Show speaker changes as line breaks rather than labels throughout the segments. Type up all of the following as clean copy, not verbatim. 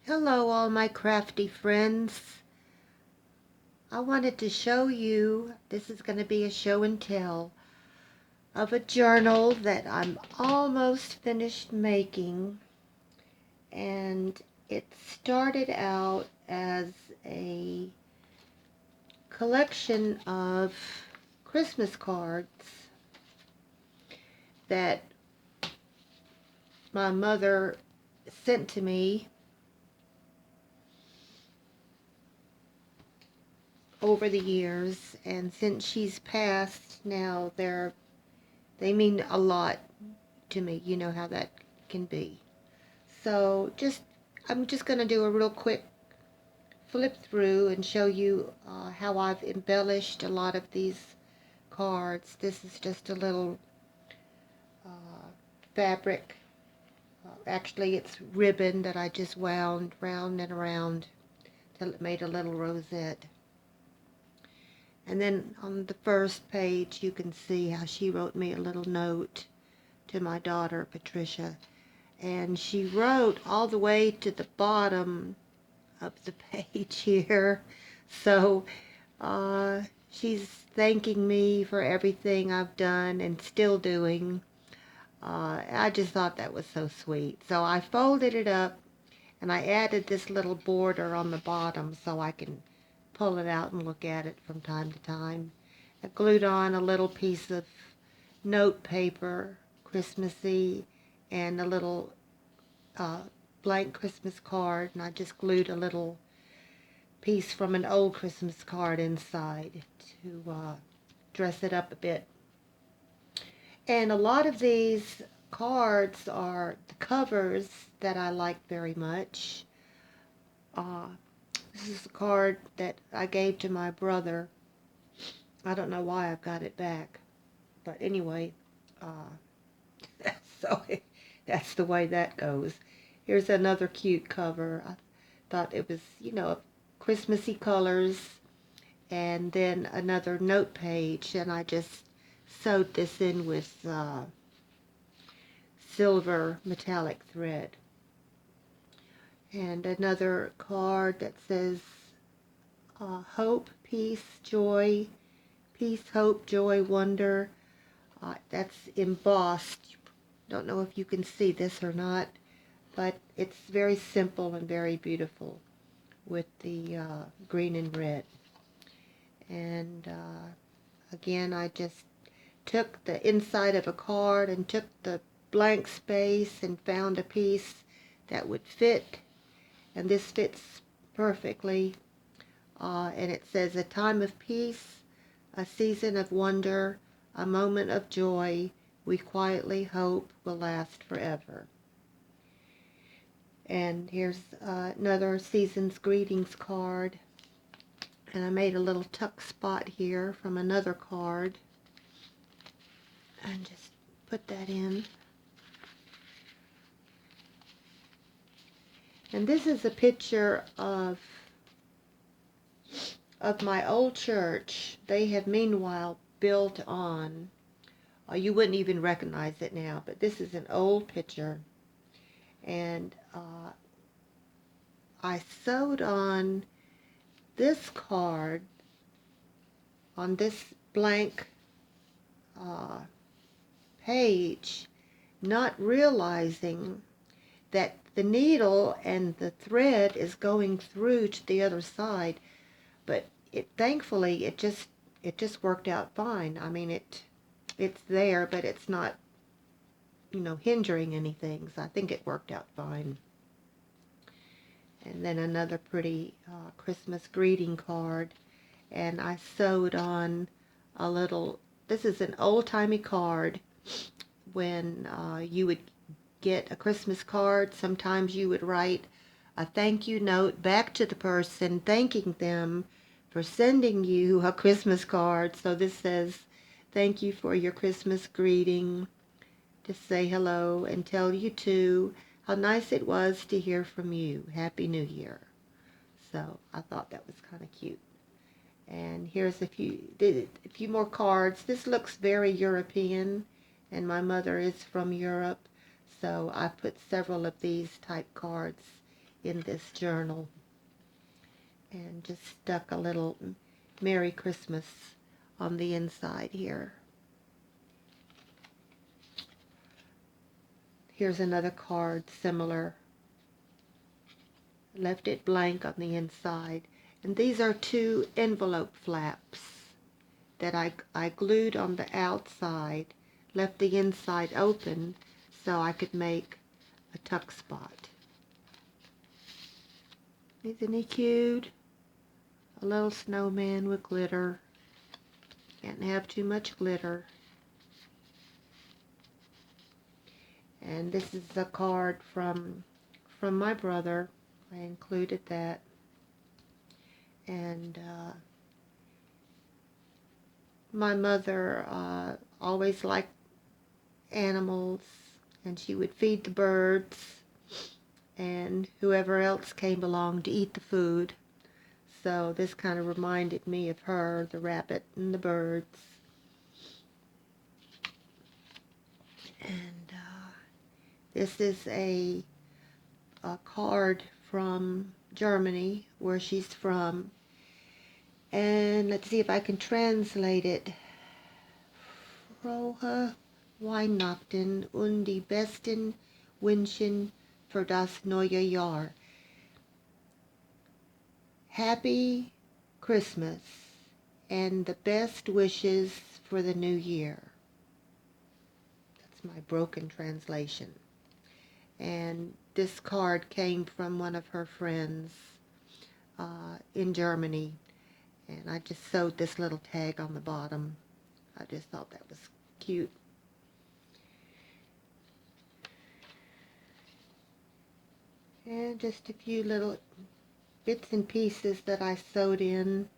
Hello, all my crafty friends. I wanted to show you, this is going to be a show and tell of a journal that I'm almost finished making. And it started out as a collection of Christmas cards that my mother sent to me over the years. And since she's passed now, they mean a lot to me. You know how that can be. So I'm just going to do a real quick flip through and show you how I've embellished a lot of these cards. This is just a little uh, fabric. Actually, it's ribbon that I just wound round and around till it made a little rosette. And then on the first page, you can see how she wrote me a little note to my daughter, Patricia. And she wrote all the way to the bottom of the page here. So she's thanking me for everything I've done and still doing. I just thought that was so sweet. So I folded it up and I added this little border on the bottom so I can pull it out and look at it from time to time. I glued on a little piece of note paper, Christmassy, and a little uh, blank Christmas card, and I just glued a little piece from an old Christmas card inside to dress it up a bit. And a lot of these cards are the covers that I like very much. Uh, this is a card that I gave to my brother. I don't know why I've got it back, but anyway, so that's the way that goes. Here's another cute cover. I thought it was, Christmassy colors, and then another note page, and I just sewed this in with silver metallic thread. And another card that says hope, peace, hope, joy, wonder. That's embossed. Don't know if you can see this or not, but it's very simple and very beautiful with the green and red. And again, I just took the inside of a card and took the blank space and found a piece that would fit, and this fits perfectly. And it says, a time of peace, a season of wonder, a moment of joy, we quietly hope will last forever. And here's another season's greetings card. And I made a little tuck spot here from another card. And just put that in. And this is a picture of my old church. They have meanwhile built on. You wouldn't even recognize it now, but this is an old picture. And I sewed on this card on this blank uh, page, not realizing that the needle and the thread is going through to the other side, but thankfully it just worked out fine. I mean, it's there, but it's not hindering anything. So I think it worked out fine. And then another pretty Christmas greeting card, and I sewed on a little. This is an old-timey card. When you would get a Christmas card, sometimes you would write a thank you note back to the person thanking them for sending you a Christmas card. So this says, thank you for your Christmas greeting, to say hello and tell you too how nice it was to hear from you. Happy New Year. So I thought that was kind of cute. And here's a few more cards. This looks very European, and my mother is from Europe, so I put several of these type cards in this journal, and just stuck a little Merry Christmas on the inside here. Here's another card similar. Left it blank on the inside. And these are 2 envelope flaps that I glued on the outside, left the inside open so I could make a tuck spot. Isn't he cute? A little snowman with glitter. Can't have too much glitter. And this is a card from my brother. I included that. And my mother always liked animals, and she would feed the birds and whoever else came along to eat the food. So this kind of reminded me of her, the rabbit and the birds. And this is a card from Germany, where she's from. And let's see if I can translate it. Frohe Weihnachten und die besten Wünschen für das neue Jahr. Happy Christmas and the best wishes for the new year. That's my broken translation. And this card came from one of her friends in Germany. And I just sewed this little tag on the bottom. I just thought that was cute. And just a few little bits and pieces that I sewed in.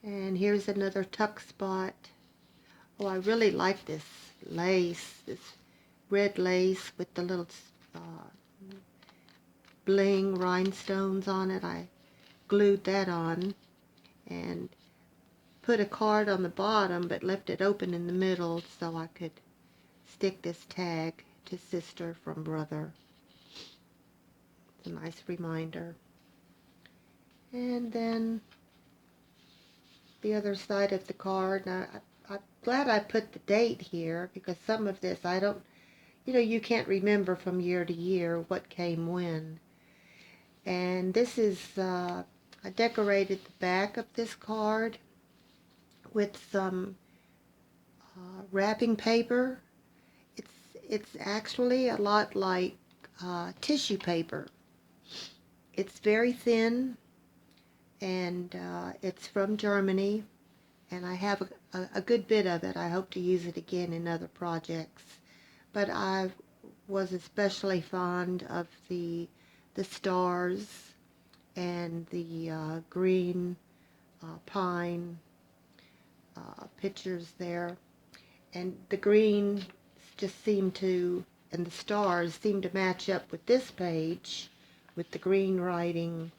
And here's another tuck spot. Oh, I really like this lace, this red lace with the little bling rhinestones on it. I glued that on and put a card on the bottom, but left it open in the middle so I could stick this tag to sister from brother. It's a nice reminder. And then the other side of the card. Now, I'm glad I put the date here, because some of this I don't, you can't remember from year to year what came when. And this is, I decorated the back of this card with some wrapping paper. It's actually a lot like tissue paper. It's very thin, and it's from Germany, and I have a good bit of it. I hope to use it again in other projects. But I was especially fond of the stars and the green pine pictures there. And the green just seemed to, and the stars seemed to match up with this page, with the green writing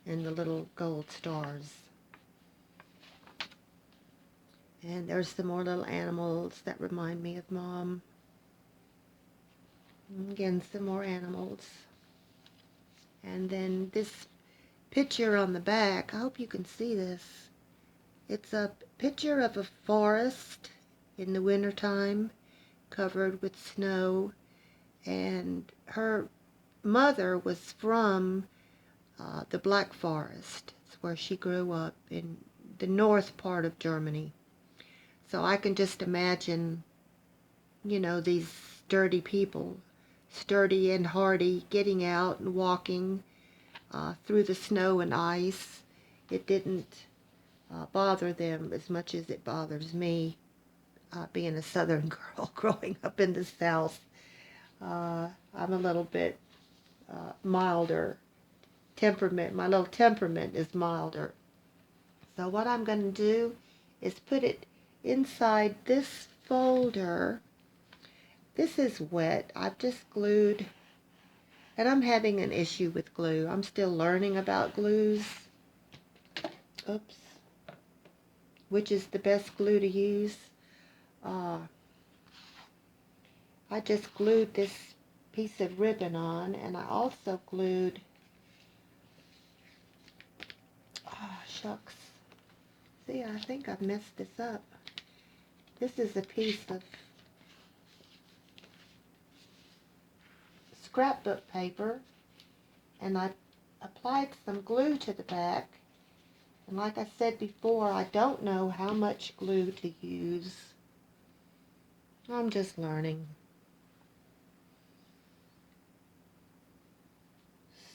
and the little gold stars. And there's some more little animals that remind me of Mom. And again, some more animals. And then this picture on the back, I hope you can see this. It's a picture of a forest in the wintertime, covered with snow, and her mother was from the Black Forest. It's where she grew up, in the north part of Germany. So I can just imagine, these sturdy people, sturdy and hardy, getting out and walking through the snow and ice. It didn't bother them as much as it bothers me, being a southern girl growing up in the South. I'm a little bit milder temperament. My little temperament is milder. So what I'm going to do is put it inside this folder. This is wet. I've just glued, and I'm having an issue with glue. I'm still learning about glues. Oops. Which is the best glue to use. I just glued this piece of ribbon on, and I also glued, shucks. See, I think I've messed this up. This is a piece of scrapbook paper, and I applied some glue to the back. And like I said before, I don't know how much glue to use. I'm just learning.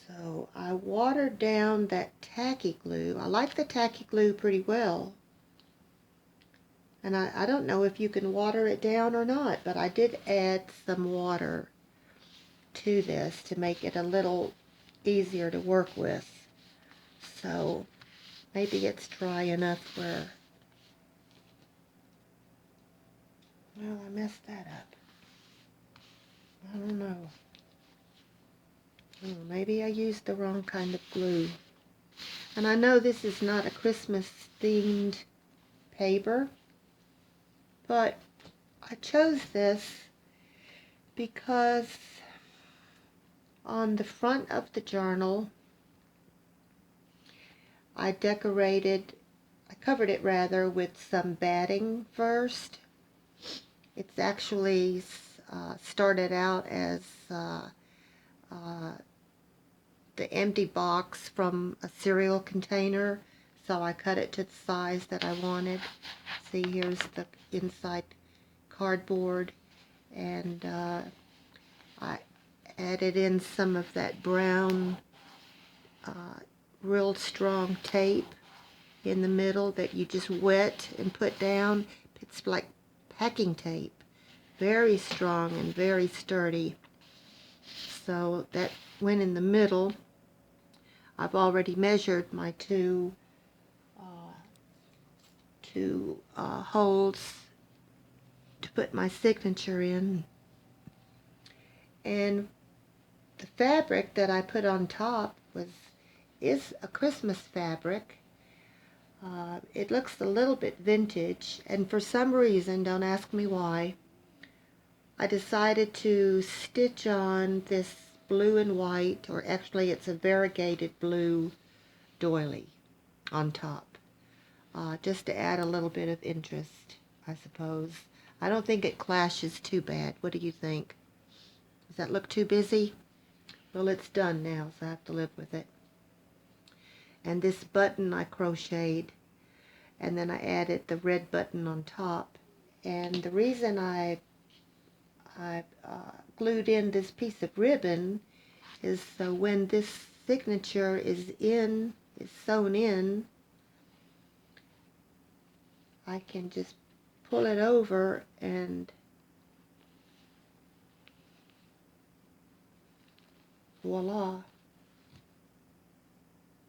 So I watered down that tacky glue. I like the tacky glue pretty well. And I don't know if you can water it down or not, but I did add some water to this to make it a little easier to work with. So maybe it's dry enough where, well, I messed that up. I don't know. Oh, maybe I used the wrong kind of glue. And I know this is not a Christmas themed paper, but I chose this because on the front of the journal I covered it rather with some batting first. It's actually started out as the empty box from a cereal container, so I cut it to the size that I wanted. See, here's the inside cardboard, and I added in some of that brown real strong tape in the middle that you just wet and put down. It's like packing tape, very strong and very sturdy. So that went in the middle. I've already measured my two holes to put my signature in. And the fabric that I put on top is a Christmas fabric. It looks a little bit vintage, and for some reason, don't ask me why, I decided to stitch on this blue and white, or actually it's a variegated blue doily on top, just to add a little bit of interest, I suppose. I don't think it clashes too bad. What do you think? Does that look too busy? Well, it's done now, so I have to live with it. And this button I crocheted, and then I added the red button on top. And the reason I glued in this piece of ribbon is so when this signature is sewn in, I can just pull it over and voila,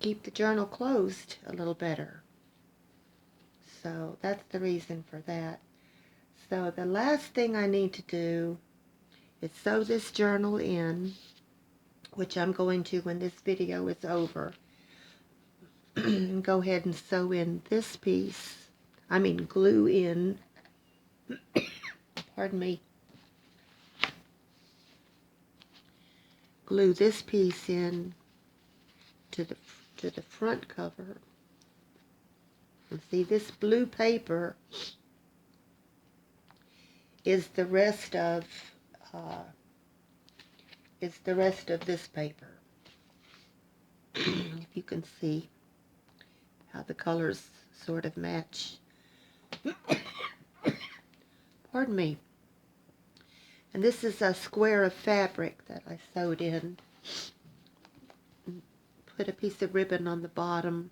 keep the journal closed a little better. So that's the reason for that. So the last thing I need to do is sew this journal in, which I'm going to when this video is over. Go ahead and sew in this piece. I mean glue in, pardon me, glue this piece in to the front cover. And see, this blue paper is the rest of this paper. If you can see how the colors sort of match. Pardon me. And this is a square of fabric that I sewed in. Put a piece of ribbon on the bottom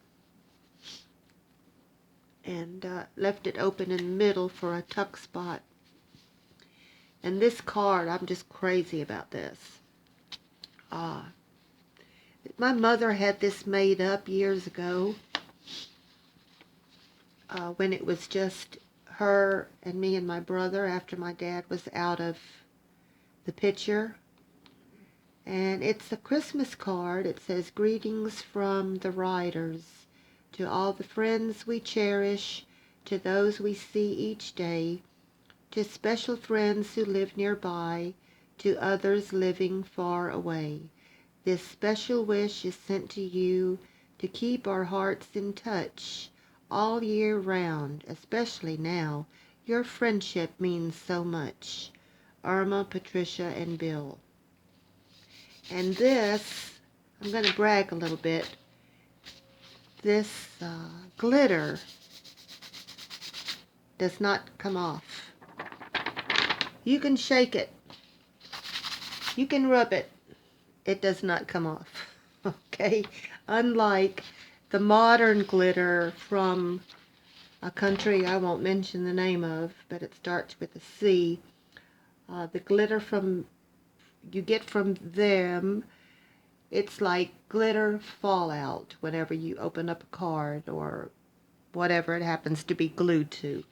and left it open in the middle for a tuck spot. And this card, I'm just crazy about this. My mother had this made up years ago when it was just her and me and my brother after my dad was out of the picture. And it's a Christmas card. It says, "Greetings from the writers. To all the friends we cherish, to those we see each day, to special friends who live nearby, to others living far away. This special wish is sent to you to keep our hearts in touch all year round, especially now. Your friendship means so much. Irma, Patricia, and Bill. And this, I'm going to brag a little bit. This glitter does not come off. You can shake it. You can rub it. It does not come off. Okay? Unlike the modern glitter from a country I won't mention the name of, but it starts with a C. The glitter you get from them, it's like glitter fallout whenever you open up a card or whatever it happens to be glued to.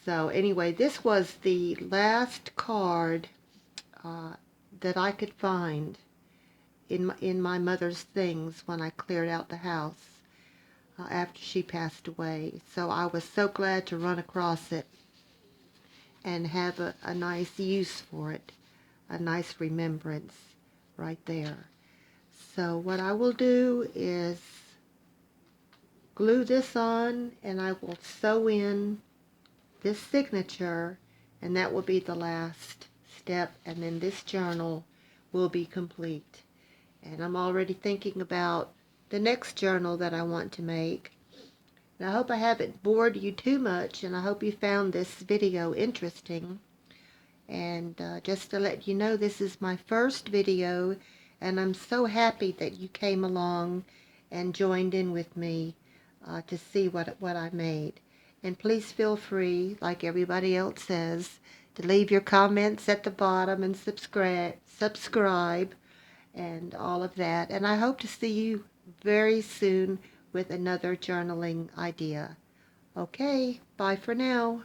So anyway, this was the last card that I could find in my mother's things when I cleared out the house after she passed away. So I was so glad to run across it and have a nice use for it, a nice remembrance right there. So what I will do is glue this on, and I will sew in this signature, and that will be the last step, and then this journal will be complete. And I'm already thinking about the next journal that I want to make. And I hope I haven't bored you too much, and I hope you found this video interesting. And just to let you know, this is my first video, and I'm so happy that you came along and joined in with me to see what I made. And please feel free, like everybody else says, to leave your comments at the bottom and subscribe and all of that. And I hope to see you very soon with another journaling idea. Okay, bye for now.